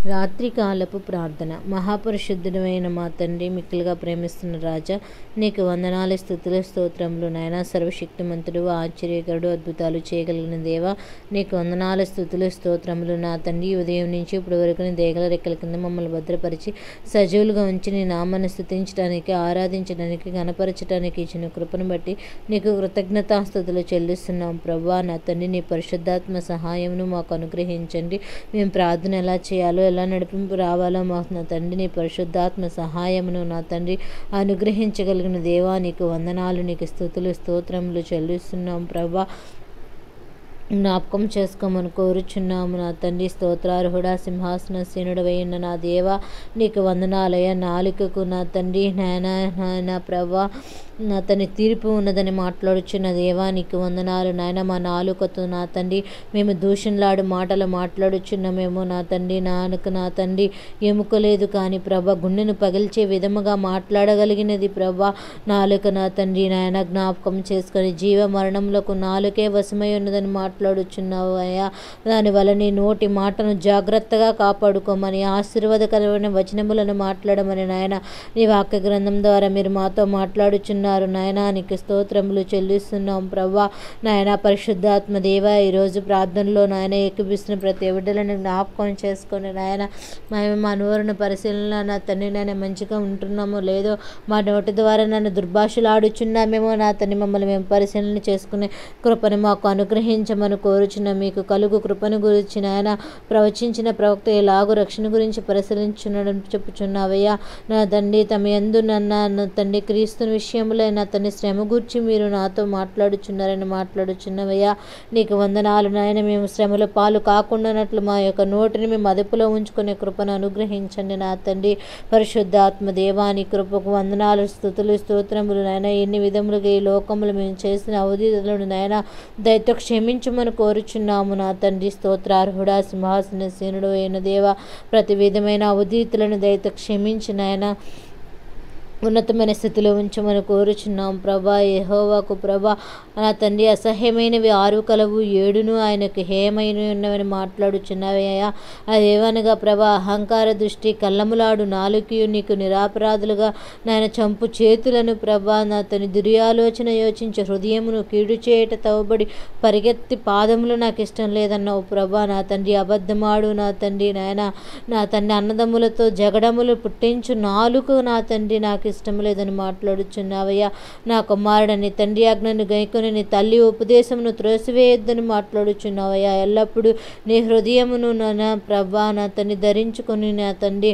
రాత్రికాలపు ప్రార్థన. మహాపరిశుద్ధుడైన మా తండ్రి, మిక్కిలిగా ప్రేమిస్తున్న రాజా, నీకు వందనాలు, స్తుతులు, స్తోత్రములు నాయన. సర్వశక్తిమంతుడు, ఆశ్చర్యకరుడు, అద్భుతాలు చేయగలిగిన దేవా, నీకు వందనాలు, స్తుతులు, స్తోత్రములు నా తండ్రి. ఉదయం నుంచి ఇప్పుడు వరకు నీ దేగల రెక్కల కింద మమ్మల్ని భద్రపరిచి సజీవులుగా ఉంచి నీ నామాన్ని స్తుతించడానికి, ఆరాధించడానికి, గణపరచడానికి ఇచ్చిన కృపను బట్టి నీకు కృతజ్ఞతాస్తుతులు చెల్లిస్తున్నాం ప్రభువా. నా తండ్రి, నీ పరిశుద్ధాత్మ సహాయమును మాకు అనుగ్రహించండి. మేము ప్రార్థన ఎలా చేయాలో, ఎలా నడిపింపు రావాలో మాకు నా తండ్రి నీ పరిశుద్ధాత్మ సహాయమును నా తండ్రి అనుగ్రహించగలిగిన దేవా, నీకు వందనాలు, నీకు స్తుతులు, స్తోత్రములు చెల్లిస్తున్నాం ప్రభా. జ్ఞాపకం చేసుకోమని కోరుచున్నాము నా తండ్రి. స్తోత్రార్హుడా, సింహాసనసీనుడు వేయున్న నా దేవా, నీకు వందనాలయ. నాలుకకు నా తండ్రి నాయన ప్రభా, నా తండ్రి తీర్పు ఉన్నదని మాట్లాడుచున్న దేవా, నీకు వందనాలు నాయన. మా నాలుకతో నా తండ్రి మేము దూషణలాడు మాటలు మాట్లాడుచున్నామేమో నా తండ్రి. నా తండ్రి ఎముకలేదు కానీ ప్రభా, గుండెను పగిల్చే విధముగా మాట్లాడగలిగినది ప్రభా నాలుక నా తండ్రి నాయన. జ్ఞాపకం చేసుకొని జీవ మరణములకు నాలుకే వశమై ఉన్నదని మాట్లాడుచున్నావు అయ్యా. దానివల్ల నీ నోటి మాటను జాగ్రత్తగా కాపాడుకోమని, ఆశీర్వాదకరమైన వచనములను మాట్లాడమని నాయన నీ వాక్య గ్రంథం ద్వారా మీరు మాతో మాట్లాడుచున్నారు నాయన. నీకు స్తోత్రములు చెల్లిస్తున్నాం ప్రభా నాయన. పరిశుద్ధాత్మ దేవ, ఈరోజు ప్రార్థనలో నాయన ఏకీపిస్తున్న ప్రతి బిడ్డలను జ్ఞాపకం చేసుకొని నాయన, మేము మా నోరును పరిశీలన నా తండ్రి నాయన మంచిగా ఉంటున్నామో లేదో, మా నోటి ద్వారా నన్ను దుర్భాషలు ఆడుచున్నామేమో నా తండ్రి, మమ్మల్ని మేము పరిశీలన చేసుకునే కృపను మాకు అనుగ్రహించమని కోరుచున్న మీకు కలుగు కృపను గురించి నాయన ప్రవచించిన ప్రవక్త ఎలాగూ రక్షణ గురించి పరిశీలించున్నాడని చెప్పుచున్నావయ్యా. నా తండ్రి తమ యందు నన్ను తండ్రి క్రీస్తుని విషయంలో నా తండ్రి శ్రమ గురించి మీరు నాతో మాట్లాడుచున్నారని మాట్లాడుచున్నవయ్యా. నీకు వందనాలు నాయన. మేము శ్రమల పాలు కాకుండానట్లు మా యొక్క నోటిని మేము అదుపులో ఉంచుకునే కృపను అనుగ్రహించండి నా తండ్రి. పరిశుద్ధాత్మ దేవాని కృపకు వందనాలు, స్తుతులు, స్తోత్రములు నాయన. ఎన్ని విధములుగా ఈ లోకములు మేము చేసిన అవధులను నాయన దయతో క్షమించమని కోరుచున్నాము నా తండ్రి. స్తోత్రార్హుడా, సింహాసనసీనుడు అయిన దేవ, ప్రతి విధమైన అవధీతులను దయతో క్షమించి నాయన ఉన్నతమైన స్థితిలో ఉంచమని కోరుచున్నాం ప్రభా. యెహోవాకు ప్రభా నా తండ్రి అసహ్యమైనవి 6 కలవు, 7 ఆయనకు హేయమైనవి ఉన్నవని మాట్లాడుచున్నావయ్యా. అదేవనగా ప్రభా, అహంకార దృష్టి, కళ్ళములాడు నాలుకయు, నీకు నిరాపరాధులుగా నాయన చంపు చేతులను ప్రభా, నా తండ్రి దుర్యాలోచన యోచించే హృదయమును కీడు చేయట తవ్వబడి పరిగెత్తి పాదములు నాకు ఇష్టం లేదన్నావు ప్రభా. నా తండ్రి అబద్ధమాడు నా తండ్రి నాయన, నా తండ్రి అన్నదమ్ములతో జగడములు పుట్టించు నాలుక నా తండ్రి నాకు ఇష్టం లేదని మాట్లాడుచున్నావయ్యా. నా కుమారుడని తండ్రి ఆజ్ఞను గైకొని నీ తల్లి ఉపదేశమును త్రోసివేయొద్దని మాట్లాడుచున్నావయ్యా. ఎల్లప్పుడూ నీ హృదయమును నా ప్రభా నా తండ్రి ధరించుకొని నా తండ్రి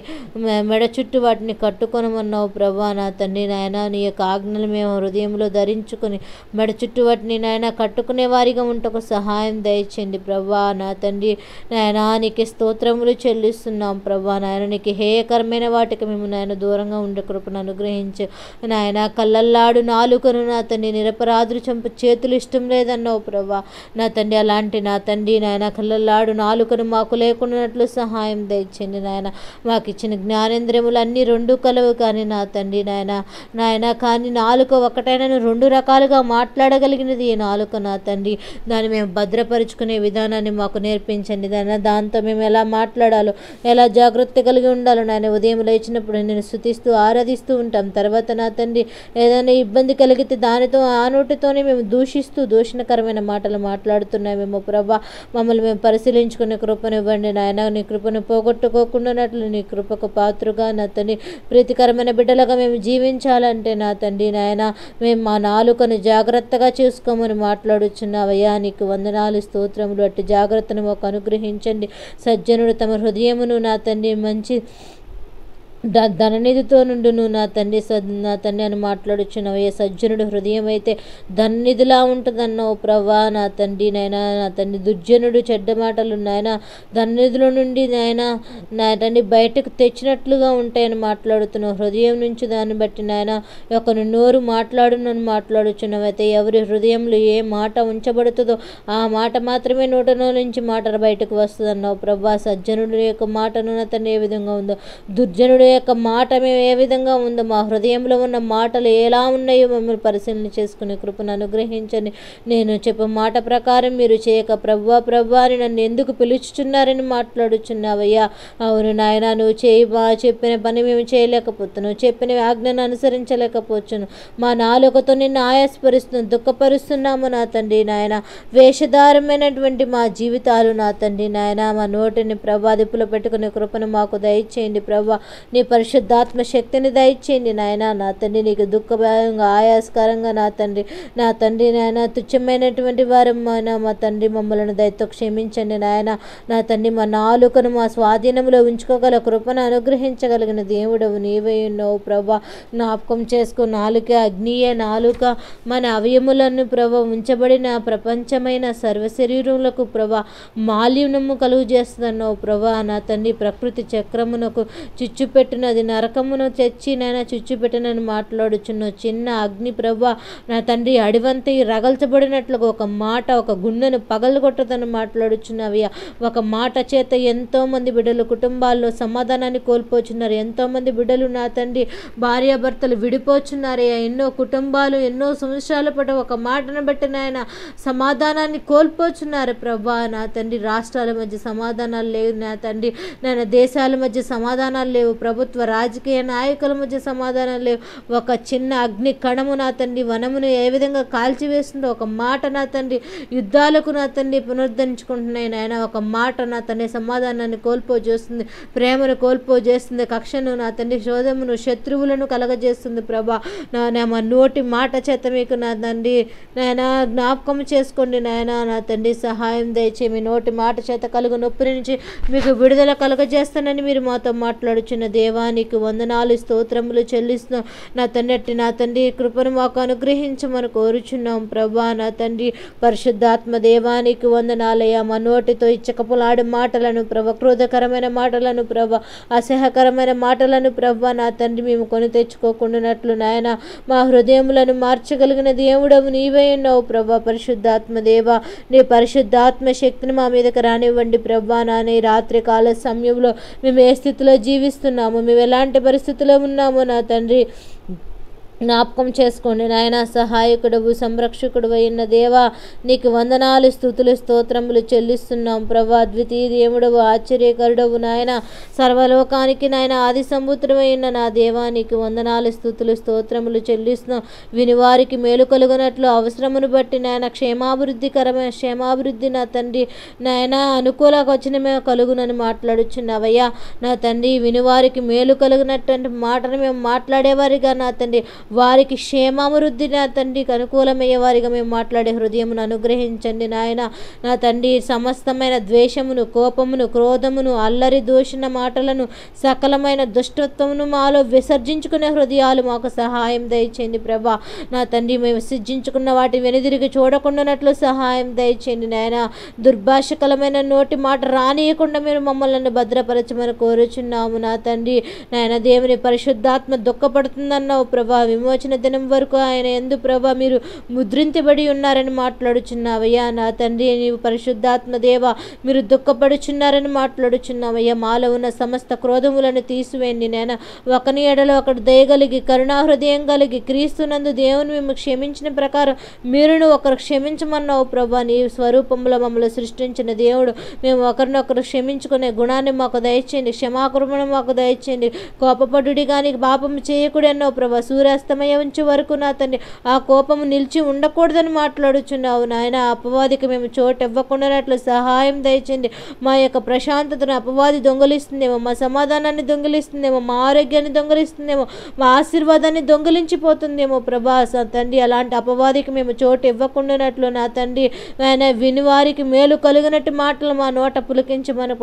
మెడ చుట్టూ వాటిని కట్టుకొనమన్నావు ప్రభా. నా తండ్రి నాయన, నీ యొక్క ఆజ్ఞలు మేము హృదయంలో ధరించుకొని మెడ చుట్టూ వాటిని నాయన కట్టుకునే వారిగా ఉంటకు సహాయం దయచేయండి ప్రభా. నా తండ్రి నాయన, నీకు స్తోత్రములు చెల్లిస్తున్నాం ప్రభా నాయన. నీకు హేయకరమైన వాటికి మేము నాయన దూరంగా ఉండే కృపను అనుగ్రహించు నాయన. కళ్ళల్లాడు నాలుకను నా తండ్రి నిరపరాధులు చంపు చేతులు ఇష్టం లేదన్నావు ప్రభా. నా తండ్రి అలాంటి నా తండ్రి నాయన కళ్ళల్లాడు నాలుకను మాకు లేకున్నట్లు సహాయం దయచేయండి నాయన. మాకు ఇచ్చిన జ్ఞానేంద్రియములు అన్నీ 2 కలవు కానీ నా తండ్రి నాయన కానీ నాలుక ఒకటైనా 2 రకాలుగా మాట్లాడగలిగినది ఈ నాలుక నా తండ్రి. దాన్ని మేము భద్రపరుచుకునే విధానాన్ని మాకు నేర్పించండి నాయన. దాంతో మేము ఎలా మాట్లాడాలో, ఎలా జాగ్రత్త కలిగి ఉండాలో నాయన. ఉదయం లేచినప్పుడు నేను స్తుతిస్తూ ఆరాధిస్తూ ఉంటాం. తర్వాత నా తండ్రి ఏదైనా ఇబ్బంది కలిగితే దానితో ఆ నోటితోనే మేము దూషిస్తూ దూషణకరమైన మాటలు మాట్లాడుతున్నామేమో ప్రభా. మమ్మల్ని మేము పరిశీలించుకునే కృపను ఇవ్వండి నాయన. నీ కృపను పోగొట్టుకోకుండానట్లు నీ కృపకు పాత్రుగా నా తండ్రి ప్రీతికరమైన బిడ్డలుగా మేము జీవించాలంటే నా తండ్రి నాయన మేము మా నాలుకను జాగ్రత్తగా చూసుకోమని మాట్లాడుచున్నావయ్యా. నీకు వందనాలు, స్తోత్రములు. అట్టి జాగ్రత్తను మాకు అనుగ్రహించండి. సజ్జనుడు తమ హృదయమును నా తండ్రి మంచి ధననిధితో నుండును నా తండ్రి అని మాట్లాడుచున్నావయ్యా. సజ్జనుడు హృదయం అయితే ధననిధిలా ఉంటుందన్నావు ప్రభా. నా తండ్రి నాయన, నా తండ్రి దుర్జనుడు చెడ్డ మాటలు నాయన ధననిధిలో నుండి నాయన నా తండ్రి బయటకు తెచ్చినట్లుగా ఉంటాయని మాట్లాడుతున్నావు. హృదయం నుంచి దాన్ని బట్టి నాయన ఒకను నోరు మాట్లాడునని మాట్లాడుచున్నావైతే ఎవరి హృదయంలో ఏ మాట ఉంచబడుతుందో ఆ మాట మాత్రమే నోటలో నుంచి మాట బయటకు వస్తుంది అన్నావు ప్రభా. సజ్జనుడు యొక్క మాటను నా తండ్రి ఏ విధంగా ఉందో, దుర్జనుడు యొక్క మాట మేము ఏ విధంగా ఉందో, మా హృదయంలో ఉన్న మాటలు ఎలా ఉన్నాయో మమ్మల్ని పరిశీలన చేసుకునే కృపను అనుగ్రహించండి. నేను చెప్పే మాట ప్రకారం మీరు చేయక ప్రభువా ప్రభువా అని నన్ను ఎందుకు పిలుచుచున్నారని మాట్లాడుచున్నావయ్యా. అవును నాయన, నువ్వు చెప్పిన పని మేము చేయలేకపోతున్నావు, చెప్పిన ఆజ్ఞను అనుసరించలేకపోతున్నాను. మా నాలుకతో నిన్ను ఆయాసపరుస్తున్నాం, దుఃఖపరుస్తున్నాము నా తండ్రి నాయన. వేషధారమైనటువంటి మా జీవితాలు నా తండ్రి నాయన, మా నోటిని ప్రభా అదుపులో పెట్టుకునే కృపను మాకు దయచేయండి ప్రభా. నీ పరిశుద్ధాత్మ శక్తిని దయచేయండి నాయన. నా తండ్రి నీకు దుఃఖభయంగా ఆయాస్కరంగా నా తండ్రి నాయన తుచ్చమైనటువంటి వారు మా తండ్రి మమ్మల్ని దయతో క్షమించండి నాయన. నా తండ్రి మా నాలుకను మా స్వాధీనంలో ఉంచుకోగల కృపను అనుగ్రహించగలిగిన దేవుడవు నీవే ఉన్నావు ప్రభా. జ్ఞాపకం చేసుకో, నాలుక అగ్నియే నాలుక మన అవయములను ప్రభా ఉంచబడిన ప్రపంచమైన సర్వశరీరములకు ప్రభా మాలిన్యము కలుగు చేస్తున్నావు ప్రభా. నా తండ్రి ప్రకృతి చక్రమునకు చుచ్చుపెట్టినది నరకమును తెచ్చి నాయన చుచ్చుపెట్టినని మాట్లాడుచున్నావు. చిన్న అగ్ని ప్రభా నా తండ్రి అడివంతి రగల్చబడినట్లుగా ఒక మాట ఒక గుండెను పగలగొట్టదని మాట్లాడుచున్నవి. ఒక మాట చేత ఎంతోమంది బిడ్డలు కుటుంబాల్లో సమాధానాన్ని కోల్పోచున్నారు. ఎంతోమంది బిడ్డలు నా తండ్రి భార్యాభర్తలు విడిపోచున్నారే. ఎన్నో కుటుంబాలు ఎన్నో సంవత్సరాల పాటు ఒక మాటను బట్టి నాయన సమాధానాన్ని కోల్పోచున్నారు ప్రభా. నా తండ్రి రాష్ట్రాల మధ్య సమాధానాలు లేవు నా తండ్రి నాయన, దేశాల మధ్య సమాధానాలు లేవు, ప్రభుత్వ రాజకీయ నాయకుల మధ్య సమాధానాలు లేవు. ఒక చిన్న అగ్ని కణము నా తండ్రి వనమును ఏ విధంగా కాల్చివేస్తుందో, ఒక మాట నా తండ్రి యుద్ధాలకు నా తండ్రి పునరుద్ధరించుకుంటున్నాయి నాయన. ఒక మాట నా తండ్రి సమాధానాన్ని కోల్పోజేస్తుంది, ప్రేమను కోల్పోజేస్తుంది, కక్షను నా తండ్రి శోధమును శత్రువులను కలగజేస్తుంది ప్రభా. మా నోటి మాట చేత మీకు నా తండ్రి నాయన జ్ఞాపకం చేసుకోండి నాయన. నా తండ్రి సహాయం దయచే, మీ నోటి మాట చేత కలుగు నొప్పి నుంచి మీకు విడుదల కలగజేస్తానని మీరు మాతో మాట్లాడుచున్న దేవానికి వందనాలు స్తోత్రములు చెల్లిస్తున్నాం నా తండ్రి. నా తండ్రి కృపను మాకు అనుగ్రహించమని కోరుచున్నాం ప్రభా. నా తండ్రి పరిశుద్ధాత్మ దేవానికి వందనాలయ్యా. మా నోటితో ఇచ్చకపులాడు మాటలను ప్రభ, క్రోధకరమైన మాటలను ప్రభ, అసహ్యకరమైన మాటలను ప్రభ నా తండ్రి మేము కొని తెచ్చుకోకుండానట్లు నాయన మా హృదయములను మార్చగలిగిన దేవుడవు నీవే ఉన్నావు ప్రభా. పరిశుద్ధాత్మ దేవా, నీ పరిశుద్ధాత్మ శక్తిని మా మీదకి రానివ్వండి ప్రభా. నాని రాత్రి కాల సమయంలో మేము ఏ స్థితిలో జీవిస్తున్నాము, మేము ఎలాంటి పరిస్థితిలో ఉన్నామో నా తండ్రి జ్ఞాపకం చేసుకోండి నాయన. సహాయకుడవు సంరక్షకుడు అయిన దేవా నీకు వందనాలు స్తుతులు స్తోత్రములు చెల్లిస్తున్నాం ప్రభా. ద్వితీయ దేవుడవు ఆశ్చర్యకరుడవు నాయన, సర్వలోకానికి నాయన ఆది సంబుతుడమైన నా దేవా నీకు వందనాలు స్తుతులు స్తోత్రములు చెల్లిస్తున్నాం. వినివారికి మేలు కలుగునట్లు అవసరమును బట్టి నాయన క్షేమాభివృద్ధి నా తండ్రి నాయన అనుకూలంగా వచ్చిన మేము కలుగునని మాట్లాడుచున్నావయ్యా. నా తండ్రి వినివారికి మేలు కలుగునటువంటి మాటను మేము మాట్లాడేవారిగా నా తండ్రి వారికి క్షేమాభివృద్ధి నా తండ్రికి అనుకూలమయ్యే వారిగా మేము మాట్లాడే హృదయమును అనుగ్రహించండి నాయన. నా తండ్రి సమస్తమైన ద్వేషమును కోపమును క్రోధమును అల్లరి దూషణ మాటలను సకలమైన దుష్టత్వమును మాలో విసర్జించుకునే హృదయాలు మాకు సహాయం దయచేయండి ప్రభా. నా తండ్రి మేము విసర్జించుకున్న వాటిని వెనుదిరిగి చూడకుండానట్లు సహాయం దయచేయండి నాయన. దుర్భాషకలమైన నోటి మాట రానియకుండా మీరు మమ్మల్ని భద్రపరచమని కోరుచున్నాము నా తండ్రి నాయన. దేవుని పరిశుద్ధాత్మ దుఃఖపడుతుందన్నావు ప్రభా. విమోచన దినం వరకు ఆయన యందు ప్రభా మీరు ముద్రించబడి ఉన్నారని మాట్లాడుచున్నావయ్యా. నా తండ్రి నీవు పరిశుద్ధాత్మ దేవ మీరు దుఃఖపడుచున్నారని మాట్లాడుచున్నావయ్యా. మాలో ఉన్న సమస్త క్రోధములను తీసివేయండి నాయన. ఒకని ఎడలో ఒకడు దయగలిగి కరుణాహృదయం కలిగి క్రీస్తునందు దేవుని మేము క్షమించిన ప్రకారం మీరును ఒకరు క్షమించమన్నావు ప్రభా. నీ స్వరూపంలో మమ్మల్ని సృష్టించిన దేవుడు, మేము ఒకరినొకరు క్షమించుకునే గుణాన్ని మాకు దయచేయండి, క్షమాకృపను మాకు దయచేయండి. కోపపడుడి కానీ పాపము చేయకూడదు అన్నావు ప్రభా. సూర్యాస్తమయం ఉంచే వరకు నా తండ్రి ఆ కోపము నిలిచి ఉండకూడదని మాట్లాడుచున్నావు నాయన. అపవాదికి మేము చోటు ఇవ్వకుండానట్లు సహాయం దయచేయండి. మా యొక్క ప్రశాంతతను అపవాది దొంగిలిస్తుందేమో, మా సమాధానాన్ని దొంగిలిస్తుందేమో, మా ఆరోగ్యాన్ని దొంగిలిస్తుందేమో, మా ఆశీర్వాదాన్ని దొంగిలించిపోతుందేమో ప్రభా. తండ్రి అలాంటి అపవాదికి మేము చోటు ఇవ్వకుండానట్లు నా తండ్రి ఆయన వినివారికి మేలు కలిగినట్టు మాటలు మా నోట పలుకించమని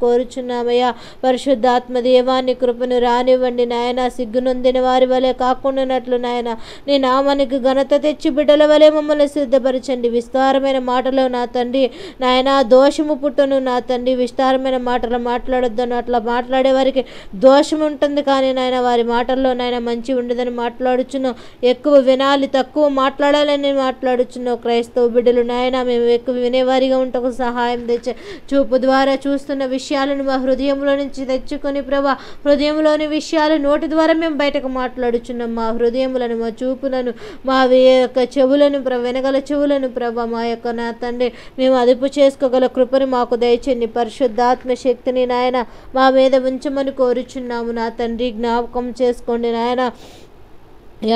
కోరుచున్నామయ్యా. పరిశుద్ధాత్మ దేవాన్ని కృపను రానివ్వండి నాయన. సిగ్గునొందిన వారి వలె కాకుండా రాకుండానట్లు నాయన నీ నామానికి ఘనత తెచ్చి బిడ్డల వలె మమ్మల్ని సిద్ధపరచండి. విస్తారమైన మాటలు నా తండ్రి నాయన దోషము పుట్టును నా తండ్రి. విస్తారమైన మాటలు మాట్లాడొద్దని అట్లా మాట్లాడే వారికి దోషం ఉంటుంది, కానీ నాయన వారి మాటల్లో నాయన మంచి ఉండదని మాట్లాడుచున్నావు. ఎక్కువ వినాలి తక్కువ మాట్లాడాలని మాట్లాడుచున్నావు. క్రైస్తవ బిడ్డలు నాయన మేము ఎక్కువ వినేవారిగా ఉంటకు సహాయం తెచ్చే చూపు ద్వారా చూస్తున్న విషయాలను మా హృదయంలో నుంచి తెచ్చుకొని ప్రభా హృదయంలోని విషయాలు నోటి ద్వారా మేము బయటకు మాట్లాడుచున్నాం. మా హృదయములను మా చూపులను మా యొక్క చెవులను వెనగల చెవులను ప్రభా మా యొక్క నా తండ్రి మేము అదుపు చేసుకోగల కృపను మాకు దయచేయండి. పరిశుద్ధాత్మ శక్తిని నాయన మా మీద ఉంచమని కోరుచున్నాము నా తండ్రి. జ్ఞాపకం చేసుకోండి నాయన.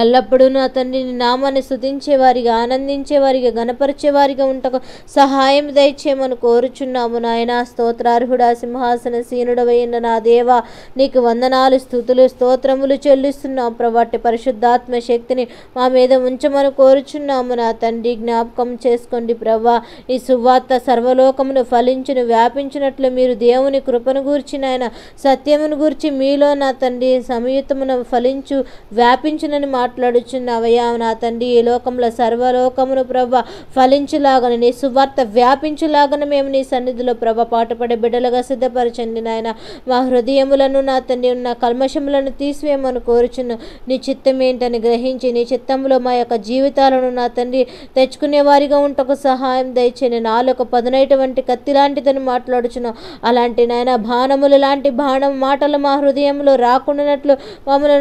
ఎల్లప్పుడూ నా తండ్రి నీ నామాన్ని స్తుతించేవారిగా ఆనందించేవారిగా గణపరిచేవారిగా ఉంటకు సహాయం దయచేయమని కోరుచున్నాము నాయన. స్తోత్రార్హుడా సింహాసన సీనుడవైన నా దేవా నీకు వందనాలు స్తుతులు స్తోత్రములు చెల్లిస్తున్నాం ప్రభాటి పరిశుద్ధాత్మ శక్తిని మా మీద ఉంచమని కోరుచున్నాము నా తండ్రి. జ్ఞాపకం చేసుకోండి ప్రభా. ఈ సువార్త సర్వలోకమును ఫలించును వ్యాపించినట్లు మీరు దేవుని కృపను గూర్చి నాయన సత్యమును గూర్చి మీలో నా తండ్రి సమయుతమును ఫలించు వ్యాపించునని మాట్లాడుచున్నావయ్యా నా తండ్రి. ఈ లోకంలో సర్వలోకమును ప్రభ ఫలించులాగను నీ సువార్త వ్యాపించులాగను మేము నీ సన్నిధిలో ప్రభ పాటుపడే బిడ్డలుగా సిద్ధపరచండి నాయన. మా హృదయములను నా తండ్రి ఉన్న కల్మషములను తీసివేయమని కోరుచును. నీ చిత్తం ఏంటని గ్రహించి నీ చిత్తంలో మా యొక్క జీవితాలను నా తండ్రి తెచ్చుకునే వారిగా ఉంటకు సహాయం దయచేయండి. నాలుక పదునైటువంటి కత్తి లాంటిదని మాట్లాడుచున్నావు. అలాంటి నాయన బాణములు లాంటి బాణం మాటలు మా హృదయంలో రాకుండానట్లు మమ్మల్ని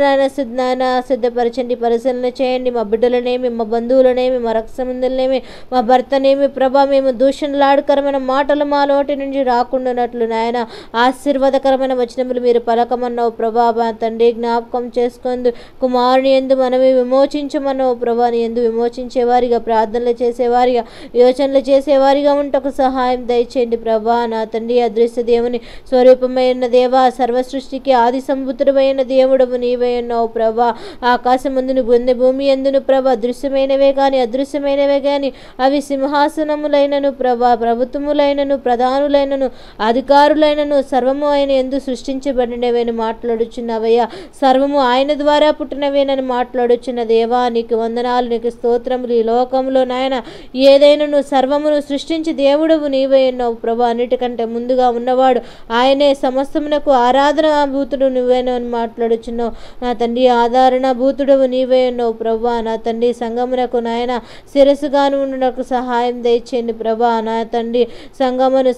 నాయన సిద్ధపరచండి. పరిశీలన చేయండి. మా బిడ్డలనేమి మా బంధువులనేమి మా రక్తసంబంధులనేమి మా భర్తనేమి ప్రభా మేము దూషణలాడకరమైన మాటలు మా నోటి నుంచి రాకుండానట్లు నాయన ఆశీర్వాదకరమైన వచనములు మీరు పలకమన్నావు ప్రభా. మా తండ్రి జ్ఞాపకం చేసుకుందు కుమారుని ఎందు మనమే విమోచించమన్నావు ప్రభా. నీ ఎందు విమోచించేవారిగా ప్రార్థనలు చేసేవారిగా యోచనలు చేసేవారిగా ఉంటకు సహాయం దయచేయండి ప్రభా. నా తండ్రి అదృశ్య దేవుని స్వరూపమైన దేవా సర్వ సృష్టికి ఆది సంబుతుడమైన దేవుడవు నీవే ఉన్నావు ప్రభా. ఆకాశం ముందును బొందె భూమి ఎందును ప్రభ దృశ్యమైనవే కానీ అదృశ్యమైనవే కానీ అవి సింహాసనములైనను ప్రభా ప్రభుత్వములైనను ప్రధానులైనను అధికారులైనను సర్వము ఆయన ఎందు సృష్టించబడినవేని మాట్లాడుచున్నవయ్యా. సర్వము ఆయన ద్వారా పుట్టినవేనని మాట్లాడుచున్న దేవా నీకు వందనాలు నీకు స్తోత్రములు. ఈ లోకంలో నాయన ఏదైనా సర్వమును సృష్టించి దేవుడవు నీవే ఉన్నావు ప్రభా. అన్నిటికంటే ముందుగా ఉన్నవాడు ఆయనే సమస్తమునకు ఆరాధనాభూతుడు నువ్వేనని మాట్లాడుచున్నావు నా తండ్రి. ఆదరణ భూతుడవు నీవే ఉన్నావు ప్రభా. నా తండ్రి సంగమునకు నాయన శిరస్సుగాను ఉండటకు సహాయం దయచేయండి ప్రభా. నా తండ్రి సంగమును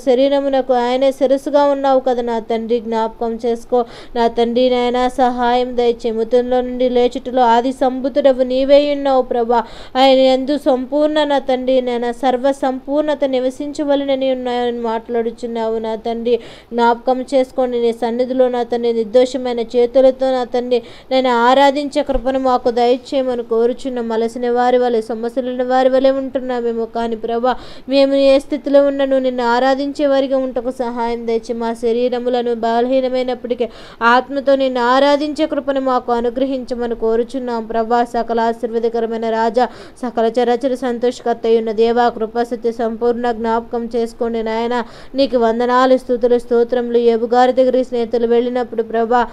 శరీరమునకు ఆయనే శిరస్సుగా ఉన్నావు కదా నా తండ్రి. జ్ఞాపకం చేసుకో నా తండ్రి నాయన సహాయం దయచే. మృతుల్లో నుండి లేచుటలో ఆది సంబుతుడవు నీవే ఉన్నావు ప్రభా. ఆయన ఎందు సంపూర్ణ నా తండ్రి నాయన సర్వ సంపూర్ణత నివసించవలనని ఉన్నాయని మాట్లాడుచున్నావు నా తండ్రి. జ్ఞాపకం చేసుకోండి. నీ సన్నిధిలో నా తండ్రి నిర్దోషమైన చేతులతో నా తండ్రి నేను ఆరాధించే కృపను మాకు దయచేయమని కోరుచున్నాం. మలసిన వారి వలె సమస్యలున్న వారి వలె ఉంటున్నామేమో కానీ ప్రభా మేము ఏ స్థితిలో ఉన్నను నిన్ను ఆరాధించే వారిగా ఉంటకు సహాయం దయచే. మా శరీరములను బలహీనమైనప్పటికీ ఆత్మతో నిన్ను ఆరాధించే కృపను మాకు అనుగ్రహించమని కోరుచున్నాం ప్రభా. సకల ఆశీర్వాదకరమైన రాజా సకల చరచర సంతోషకర్త ఉన్న దేవా కృపాసత్య సంపూర్ణ జ్ఞాపకం చేసుకోండి నాయన. నీకు వందనాలు స్తుతులు స్తోత్రములు. ఏబుగారి దగ్గరికి స్నేహితులు వెళ్ళినప్పుడు ప్రభా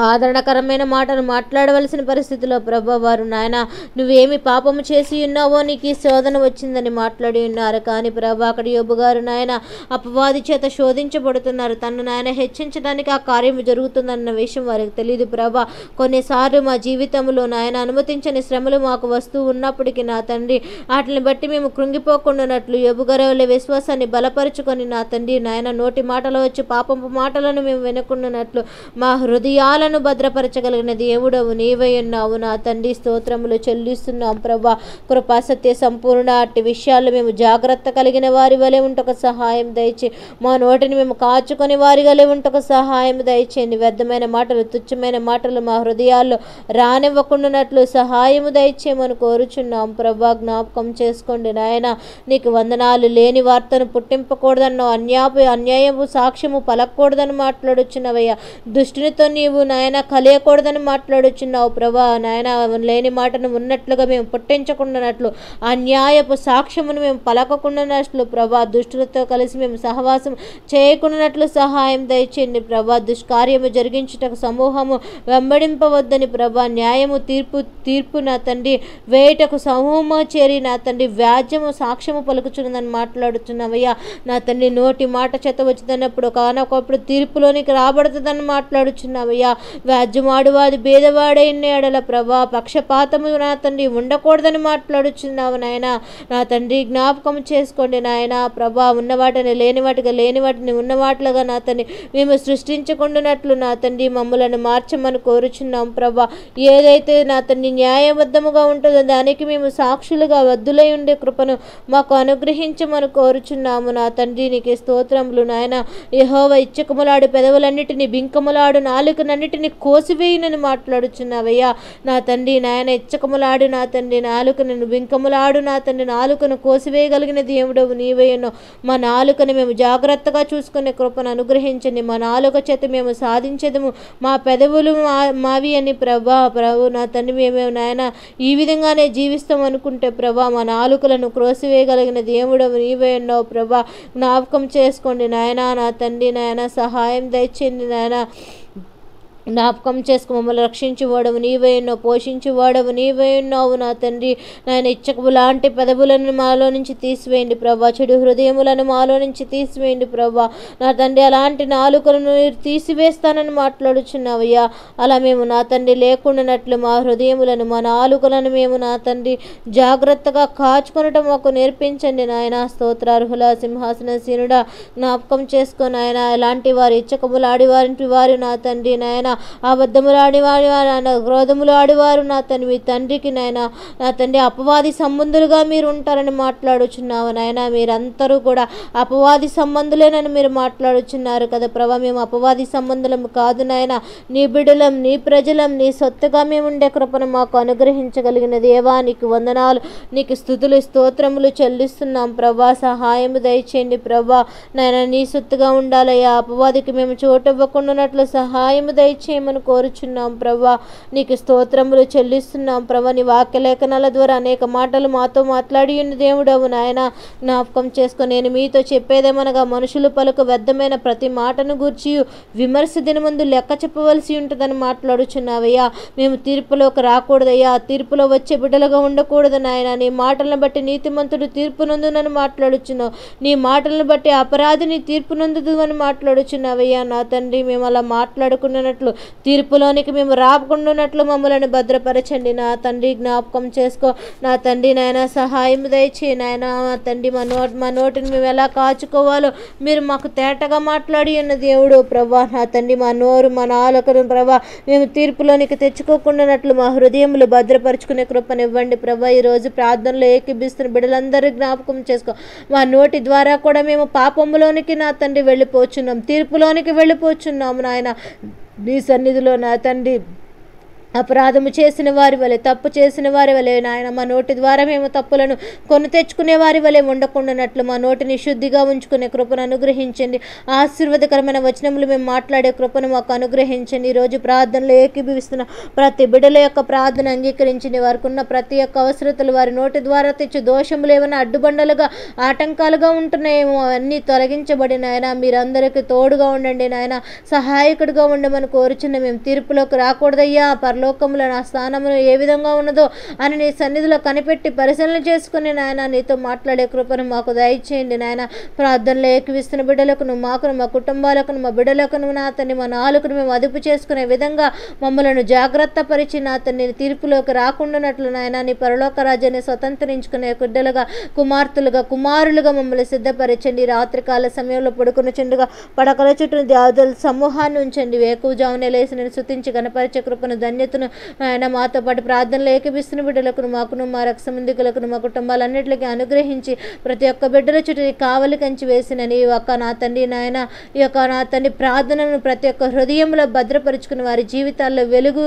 ఆదరణకరమైన మాటను మాట్లాడవలసిన పరిస్థితిలో ప్రభా వారు నాయన నువ్వేమి పాపము చేసి ఉన్నావో నీకు ఈ శోధన వచ్చిందని మాట్లాడి ఉన్నారు. కానీ ప్రభా అక్కడ యోబు గారు నాయన అపవాది చేత శోధించబడుతున్నారు. తను నాయన హెచ్చించడానికి ఆ కార్యం జరుగుతుందన్న విషయం వారికి తెలియదు ప్రభా. కొన్నిసార్లు మా జీవితంలో నాయన అనుమతించని శ్రమలు మాకు వస్తూ ఉన్నప్పటికీ నా తండ్రి వాటిని బట్టి మేము కృంగిపోకుండానట్లు యోబు గారి వల్ల విశ్వాసాన్ని బలపరుచుకొని నా తండ్రి నాయన నోటి మాటలు వచ్చి పాపపు మాటలను మేము వినకుండానట్లు మా హృదయాలను భద్రపరచగలిగిన దేవుడవు నీవై ఉన్నావు నా తండ్రి. స్తోత్రములు చెల్లిస్తున్నాం ప్రభా. కృపా సత్య సంపూర్ణ అట్టి విషయాలు మేము జాగ్రత్త కలిగిన వారి వలె ఉంటకు సహాయం దయచే. మా నోటిని మేము కాచుకొని వారి వలె ఉంటకు సహాయం దయచేయండి. వ్యర్థమైన మాటలు తుచ్చమైన మాటలు మా హృదయాల్లో రానివ్వకుండానట్లు సహాయము దయచేయమని కోరుచున్నాం ప్రభా. జ్ఞాపకం చేసుకోండి నాయన. నీకు వందనాలు. లేని వార్తను పుట్టింపకూడదన్నో అన్యాయపు సాక్ష్యము పలకూడదని మాట్లాడుచున్నవయ్యా. దుష్టునితో నీవు నాయన కలియకూడదని మాట్లాడుచున్నావు ప్రభా. నాయన లేని మాటను ఉన్నట్లుగా మేము పుట్టించకుండానట్లు, అన్యాయపు సాక్ష్యమును మేము పలకకుండానట్లు ప్రభా, దుష్టులతో కలిసి మేము సహవాసం చేయకుండానట్లు సహాయం దయచేయండి ప్రభా. దుష్కార్యము జరిగించుటకు సమూహము వెంబడింపవద్దని ప్రభా. న్యాయము తీర్పు నా తండ్రి వేయటకు సమూహము చేరి నా తండ్రి వ్యాజ్యము సాక్ష్యము పలుకుచున్నదని మాట్లాడుతున్నావయ్యా. నా తండ్రి నోటి మాట చేత వచ్చినప్పుడు కానొకప్పుడు తీర్పులోనికి రాబడుతుందని మాట్లాడుచున్నావయ్యా. వ్యాజ్యమాడువాది భేదవాడైన ఎడల ప్రభా పక్షపాతము నా తండ్రి ఉండకూడదని మాట్లాడుచున్నావు నాయన. నా తండ్రి జ్ఞాపకం చేసుకోండి నాయన ప్రభా. ఉన్న వాటిని లేని వాటిగా, లేని వాటిని ఉన్న వాటిలుగా నా తండ్రి మేము సృష్టించకుండానట్లు నా తండ్రి మమ్మలను మార్చమని కోరుచున్నాం ప్రభా. ఏదైతే నా తండ్రి న్యాయబద్ధముగా ఉంటుందో దానికి మేము సాక్షులుగా వద్దులై ఉండే కృపను మాకు అనుగ్రహించమని కోరుచున్నాము నా తండ్రి. నీకు స్తోత్రములు నాయన. యెహోవా ఇచ్చకములాడు పెదవులన్నిటిని, బింకములాడు నాలుకనన్నిటిని కోసివేయునని మాట్లాడుచున్నావయ్యా. నా తండ్రి నాయన ఇచ్చకములాడు నా తండ్రి నాలుకను, బింకములాడు నా తండ్రి నాలుకను కోసివేయగలిగిన దేవుడవు నీవేయను. మా నాలుకను మేము జాగ్రత్తగా చూసుకునే కృపను అనుగ్రహించండి. మా నాలుక చేత మేము సాధించదము, మా పెదవులు మావి అని ప్రభు నా తండ్రి మేము నాయన ఈ విధంగానే జీవిస్తాం అనుకుంటే ప్రభా మా నాలుకలను క్రోసివేయగలిగిన దేవుడవు నీవే ఉన్నావు ప్రభా. జ్ఞాపకం చేసుకోండి నాయన. నా తండ్రి నాయన సహాయం దయచేయండి నాయన. జ్ఞాపకం చేసుకు మమ్మల్ని రక్షించువాడవు నీవే ఉన్నావు, పోషించువాడవు నీవే ఉన్నావు నా తండ్రి. నాయన ఇచ్చకపు లాంటి పెదవులను మాలో నుంచి తీసివేయండి ప్రభా. చెడు హృదయములను మాలో నుంచి తీసివేయండి ప్రభా. నా తండ్రి అలాంటి నాలుకలను తీసివేస్తానని మాట్లాడుచున్నావయ్యా. అలా మేము నా తండ్రి లేకుండానట్లు మా హృదయములను, మా నాలుకలను మేము నా తండ్రి జాగ్రత్తగా కాచుకొనటం మాకు నేర్పించండి నాయన. స్తోత్రార్హుల సింహాసనసీనుడా జ్ఞాపకం చేసుకొని ఆయన ఎలాంటి వారు ఇచ్చకములాడి వారి నా తండ్రి నాయన అబద్ధములు ఆడివారి నాయన, క్రోధములు ఆడివారు నా తండ్రి మీ తండ్రికి నాయన నా తండ్రి అపవాది సంబంధులుగా మీరు ఉంటారని మాట్లాడుచున్నావు నాయన. మీరందరూ కూడా అపవాది సంబంధులేనని మీరు మాట్లాడుచున్నారు కదా ప్రభా. మేము అపవాది సంబంధులం కాదు నాయన, నీ బిడ్డలం, నీ ప్రజలం, నీ సొత్తుగా మేము ఉండే కృపను మాకు అనుగ్రహించగలిగిన దేవా నీకు వందనాలు, నీకు స్తుతులు స్తోత్రములు చెల్లిస్తున్నాం ప్రభా. సహాయం దయచేయండి ప్రభా. నాయన నీ సొత్తుగా ఉండాలయ్యా. అపవాదికి మేము చోటు ఇవ్వకుండానట్లు సహాయం దయచేయమని కోరుచున్నాం ప్రభా. నీకు స్తోత్రములు చెల్లిస్తున్నాం ప్రభా. నీ వాక్యలేఖనాల ద్వారా అనేక మాటలు మాతో మాట్లాడి ఉన్న దేవుడవు నాయన. జ్ఞాపకం చేసుకొని నేను మీతో చెప్పేదేమనగా మనుషులు పలుకు వ్యర్థమైన ప్రతి మాటను గూర్చి విమర్శ దినముందు లెక్క చెప్పవలసి ఉంటుందని మాట్లాడుచున్నావయ్యా. మేము తీర్పులోకి రాకూడదయ్యా, తీర్పులో వచ్చే బిడ్డలుగా ఉండకూడదు నాయన. నీ మాటలను బట్టి నీతిమంతుడు తీర్పు నొందునని మాట్లాడుచున్నావు, నీ మాటలను బట్టి అపరాధిని తీర్పు నొందుదు అని మాట్లాడుచున్నావయ్యా. నా తండ్రి మేము అలా మాట్లాడుకున్నట్లు తీర్పులోనికి మేము రాకుండానట్లు మమ్మల్ని భద్రపరచండి నా తండ్రి. జ్ఞాపకం చేసుకో నా తండ్రి నాయన. సహాయం దయచేయి నాయన. నా తండ్రి మా నోటిని మేము ఎలా కాచుకోవాలో మీరు మాకు తేటగా మాట్లాడి ఉన్న దేవుడు ప్రభా. నా తండ్రి మా నోరు, మా నాలుకను ప్రభా మేము తీర్పులోనికి తెచ్చుకోకుండానట్లు మా హృదయములు భద్రపరుచుకునే కృపనివ్వండి ప్రభా. ఈరోజు ప్రార్థనలో ఏకీభిస్తున్న బిడ్డలందరూ జ్ఞాపకం చేసుకో. మా నోటి ద్వారా కూడా మేము పాపములోనికి నా తండ్రి వెళ్ళిపోచున్నాం, తీర్పులోనికి వెళ్ళిపోచున్నాము నాయన. నీ సన్నిధిలో నా తండ్రి అపరాధము చేసిన వారి వలె, తప్పు చేసిన వారి వలె నాయన మా నోటి ద్వారా మేము తప్పులను కొని తెచ్చుకునే వారి వలె ఉండకుండానట్లు మా నోటిని శుద్ధిగా ఉంచుకునే కృపను అనుగ్రహించండి. ఆశీర్వాదకరమైన వచనములు మేము మాట్లాడే కృపను మాకు అనుగ్రహించండి. ఈరోజు ప్రార్థనలో ఏకీభవిస్తున్న ప్రతి బిడ్డల యొక్క ప్రార్థన అంగీకరించండి. వారికి ఉన్న ప్రతి ఒక్క అవసరతలు, వారి నోటి ద్వారా తెచ్చు దోషములు ఏమైనా అడ్డుబండలుగా ఆటంకాలుగా ఉంటున్నాయేమో అవన్నీ తొలగించబడి నాయన మీరందరికీ తోడుగా ఉండండి నాయన. సహాయకుడిగా ఉండమని కోరుచున్న మేము తీర్పులోకి రాకూడదయ్యా. లోకంలో నా స్థానమును ఏ విధంగా ఉన్నదో అని నీ సన్నిధిలో కనిపెట్టి పరిశీలన చేసుకుని నాయన నీతో మాట్లాడే కృపను మాకు దయచేయండి నాయన. ప్రార్థనలో ఏకీవిస్తున్న బిడ్డలకును, మాకును, మా కుటుంబాలకును, మా బిడ్డలకును నా తండ్రి మా నాలుకను మేము అదుపు చేసుకునే విధంగా మమ్మలను జాగ్రత్త పరిచి నా తండ్రి తీర్పులోకి రాకుండానట్లు నాయన నీ పరలోక రాజ్యాన్ని స్వతంత్రించుకునే బిడ్డలుగా, కుమార్తెలుగా, కుమారులుగా మమ్మల్ని సిద్ధపరచండి. రాత్రికాల సమయంలో పడుకున్న చుండుగా పడకల చుట్టూ దేవతల సమూహాన్ని ఉంచండి. వేకువజామునే లేసి నేను స్తుతించి గణపరిచే కృపను ధన్యతను ఆయన మాతో పాటు ప్రార్థనలు ఏకీభిస్తున్న బిడ్డలకును, మాకును, మా రక్ష సంబంధికులకును, మా కుటుంబాలన్నింటికి అనుగ్రహించి ప్రతి ఒక్క బిడ్డల చుట్టూ కావలి కంచి వేసిన నీ యొక్క నా తండ్రి నాయన ఈ యొక్క నా తండ్రి ప్రార్థనను ప్రతి ఒక్క హృదయంలో భద్రపరుచుకుని వారి జీవితాల్లో వెలుగు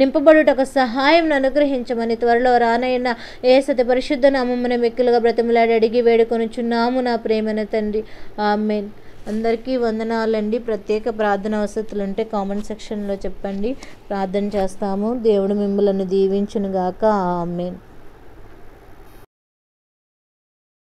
నింపబడుటకు సహాయం అనుగ్రహించమని త్వరలో రానైన యేసు పరిశుద్ధ నామమున మిక్కిలుగా బ్రతిమలాడి అడిగి వేడుకొనుచున్నాము నా ప్రేమన తండ్రి. ఆమేన్. అందరికీ వందనాలండి. ప్రత్యేక ప్రార్థన వసతులు ఉంటే కామెంట్ సెక్షన్లో చెప్పండి, ప్రార్థన చేస్తాము. దేవుడు మిమ్మల్ని దీవించునుగాక. ఆమేన్.